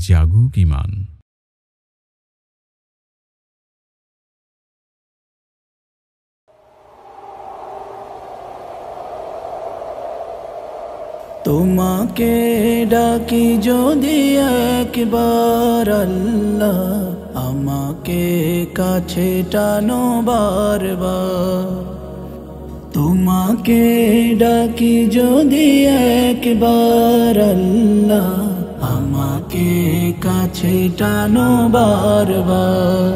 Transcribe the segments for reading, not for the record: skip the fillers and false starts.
জাগুক ঈমান। তোমাকে ডাকি যদি একবার আল্লাহ, আমাকে কাছে টানো বারবার। তোমাকে ডাকি যদি একবার আল্লাহ, আমাকে কাছে টানো বারবার।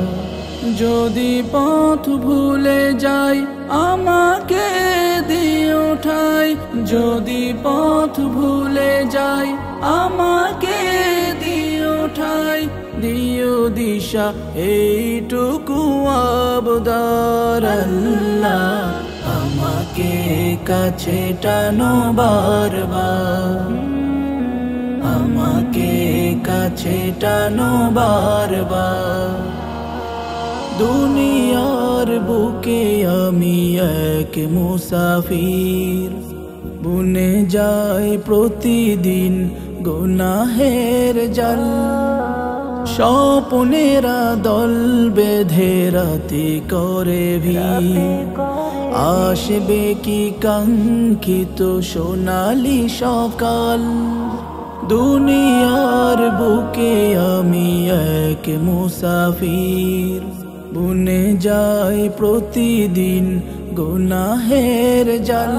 যদি পথ ভুলে যাই আমাকে দিও ঠাই, যদি পথ ভুলে যাই আমাকে দিও ঠাই। দিও দিশা এইটুকু আবদার আল্লাহ, আমাকে কাছে টানো বারবার, আমাকে কাছে টানো বারবার। দুনিয়ার বুকে আমি এক মুসাফির, বুনে যাই প্রতিদিন গুনাহের জাল। স্বপ্নেরা দল বেঁধে রাতে করে ভিড়, আসবে কি কাঙ্ক্ষিত সোনালি সকাল। দুনিয়ার বুকে আমি এক মুসাফির, বুনে যাই প্রতিদিন গুনাহের জাল।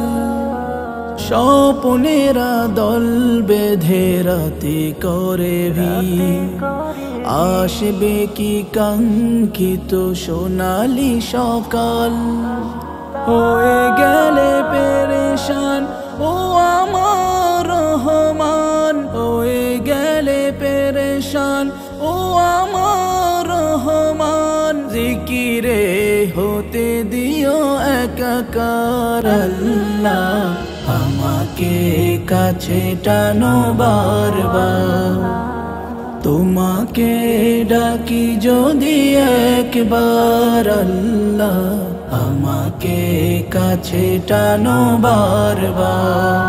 স্বপ্নেরা দল বেঁধে রাতে করে ভিড়, আসবে কি কাঙ্ক্ষিত সোনালি সকাল। হয়ে গেলে পেরেশান ও আমার রহমান, হয়ে গেলে পেরেশান ও আমার রহমান। জিকিরে হতে দিও একাকার আল্লাহ, আমাকে কাছে টানো বারবার। তোমাকে ডাকি যদি একবার আল্লাহ, আমাকে কাছে টানো বারবার।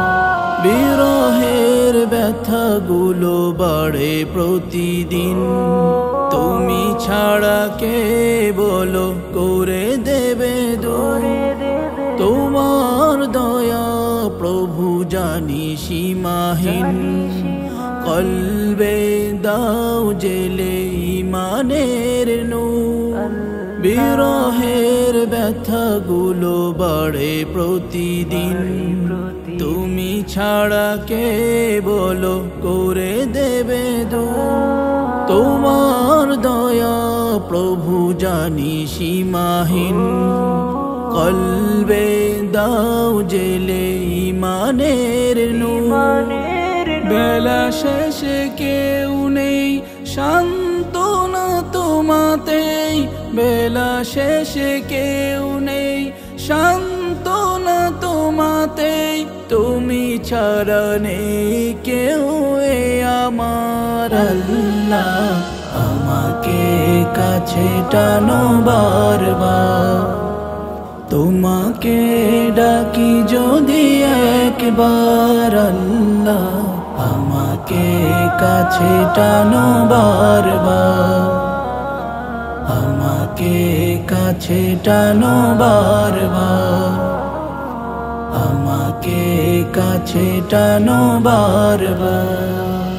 বিরহের ব্যথাগুলো বাড়ে প্রতিদিন, তুমি ছাড়া কে বলো করে দেবে দূর। তোমার দয়া প্রভু জানি সীমাহীন, কলবে দাও জেলে ঈমানের নূর। বিরহের ব্যথাগুলো বাড়ে প্রতিদিন, তুমি ছাড়া কে বলো করে দেবে দূর। তোমার দয়া প্রভু জানি সীমাহীন, কলবে দাও জেলে ঈমানের নূর। বেলা শেষে কেউ নেই সান্ত্বনা তোমাতেই, বেলা শেষে কেউ নেই সান্ত্বনা তোমাতেই। তুমি ছাড়া নেই কেউ এ আমার আল্লাহ, আমাকে কাছে টানো বারবার। তোমাকে ডাকি যদি একবার আল্লাহ, আমাকে কাছে টানো বারবার, আমাকে কাছে টানো বারবার, আমাকে কাছে টানো বারবার।